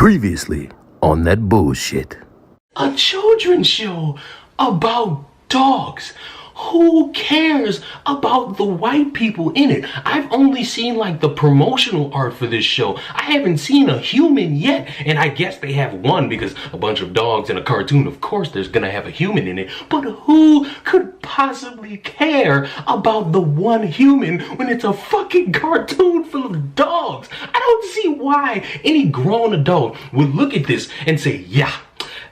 Previously on that bullshit. A children's show about dogs. Who cares about the white people in it? I've only seen like the promotional art for this show. I haven't seen a human yet. And I guess they have one because a bunch of dogs in a cartoon, of course there's gonna have a human in it. But who could possibly care about the one human when it's a fucking cartoon full of dogs? I don't see why any grown adult would look at this and say, yeah,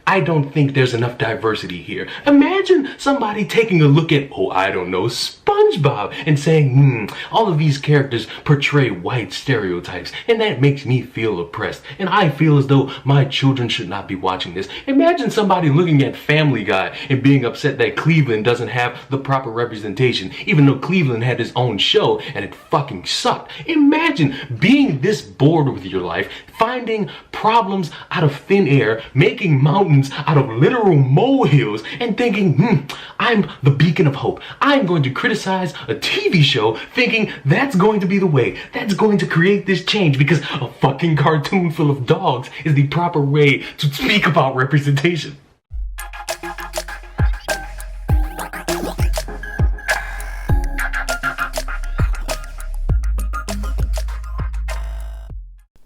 I don't think there's enough diversity here. Imagine somebody taking a look at, SpongeBob and saying, all of these characters portray white stereotypes, and that makes me feel oppressed, and I feel as though my children should not be watching this. Imagine somebody looking at Family Guy and being upset that Cleveland doesn't have the proper representation, even though Cleveland had his own show and it fucking sucked. Imagine being this bored with your life, finding problems out of thin air, making mountains out of literal molehills, and thinking, I'm the beacon of hope. I'm going to criticize a TV show thinking that's going to be the way, that's going to create this change because a fucking cartoon full of dogs is the proper way to speak about representation.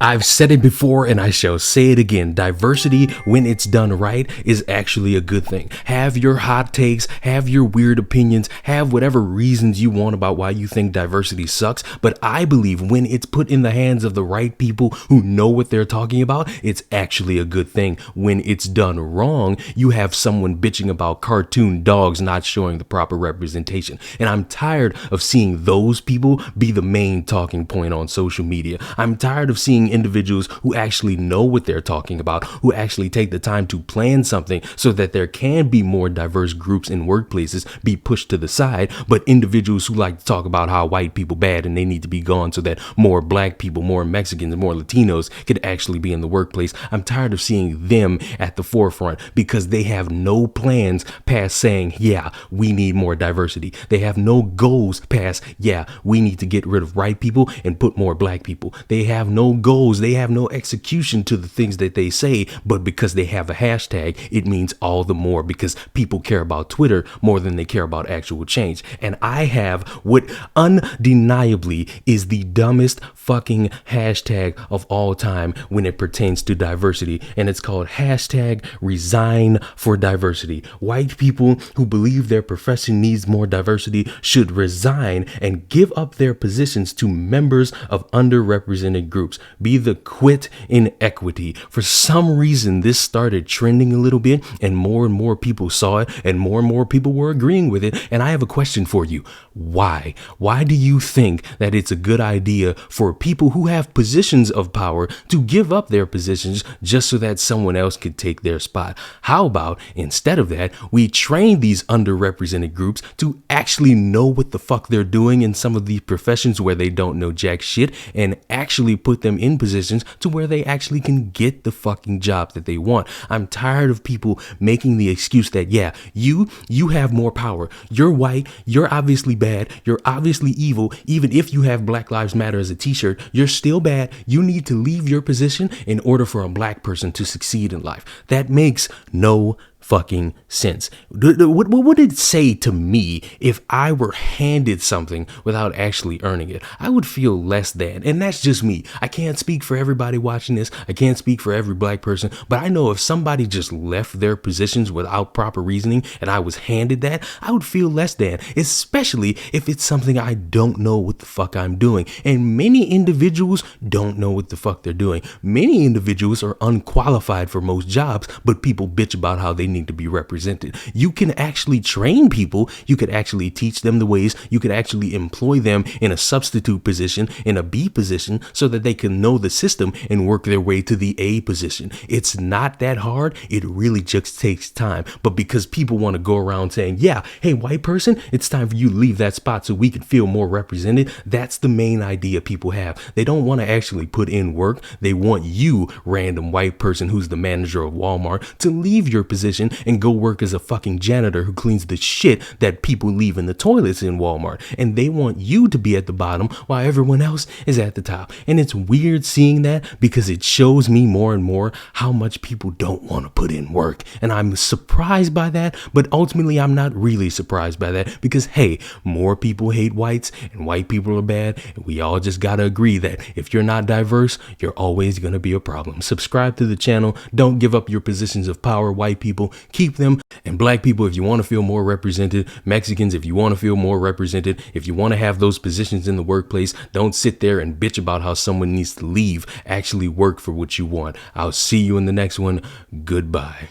I've said it before and I shall say it again. Diversity, when it's done right, is actually a good thing. Have your hot takes, have your weird opinions, have whatever reasons you want about why you think diversity sucks. But I believe when it's put in the hands of the right people who know what they're talking about, it's actually a good thing. When it's done wrong, you have someone bitching about cartoon dogs not showing the proper representation. And I'm tired of seeing those people be the main talking point on social media. I'm tired of seeing individuals who actually know what they're talking about, who actually take the time to plan something so that there can be more diverse groups in workplaces be pushed to the side, but individuals who like to talk about how white people bad and they need to be gone so that more black people, more Mexicans, more Latinos could actually be in the workplace. I'm tired of seeing them at the forefront because they have no plans past saying, yeah, we need more diversity. They have no goals past, yeah, we need to get rid of white people and put more black people. They have no goals. They have no execution to the things that they say, but because they have a hashtag, it means all the more because people care about Twitter more than they care about actual change. And I have what undeniably is the dumbest fucking hashtag of all time when it pertains to diversity, and it's called hashtag resign for diversity. White people who believe their profession needs more diversity should resign and give up their positions to members of underrepresented groups. Be the quit inequity. For some reason, this started trending a little bit and more people saw it and more people were agreeing with it. And I have a question for you. Why? Why do you think that it's a good idea for people who have positions of power to give up their positions just so that someone else could take their spot? How about instead of that, we train these underrepresented groups to actually know what the fuck they're doing in some of these professions where they don't know jack shit and actually put them in positions to where they actually can get the fucking job that they want. I'm tired of people making the excuse that, yeah, you have more power. You're white. You're obviously bad. You're obviously evil. Even if you have Black Lives Matter as a t-shirt, you're still bad. You need to leave your position in order for a black person to succeed in life. That makes no fucking sense. What would it say to me if I were handed something without actually earning it? I would feel less than, and that's just me. I can't speak for everybody watching this. I can't speak for every black person, but I know if somebody just left their positions without proper reasoning and I was handed that, I would feel less than, especially if it's something I don't know what the fuck I'm doing. And many individuals don't know what the fuck they're doing. Many individuals are unqualified for most jobs, but people bitch about how they need to be represented. You can actually train people. You could actually teach them the ways. You could actually employ them in a substitute position, in a B position, so that they can know the system and work their way to the A position. It's not that hard. It really just takes time. But because people want to go around saying, yeah, hey, white person, it's time for you to leave that spot so we can feel more represented. That's the main idea people have. They don't want to actually put in work. They want you, random white person who's the manager of Walmart, to leave your position position and go work as a fucking janitor who cleans the shit that people leave in the toilets in Walmart. And they want you to be at the bottom while everyone else is at the top. And it's weird seeing that because it shows me more and more how much people don't want to put in work. And I'm surprised by that, but ultimately I'm not really surprised by that because, hey, more people hate whites and white people are bad. And we all just got to agree that if you're not diverse, you're always going to be a problem. Subscribe to the channel. Don't give up your positions of power. White people, keep them. And black people, if you want to feel more represented, Mexicans, if you want to feel more represented, if you want to have those positions in the workplace, don't sit there and bitch about how someone needs to leave. Actually work for what you want. I'll see you in the next one. Goodbye.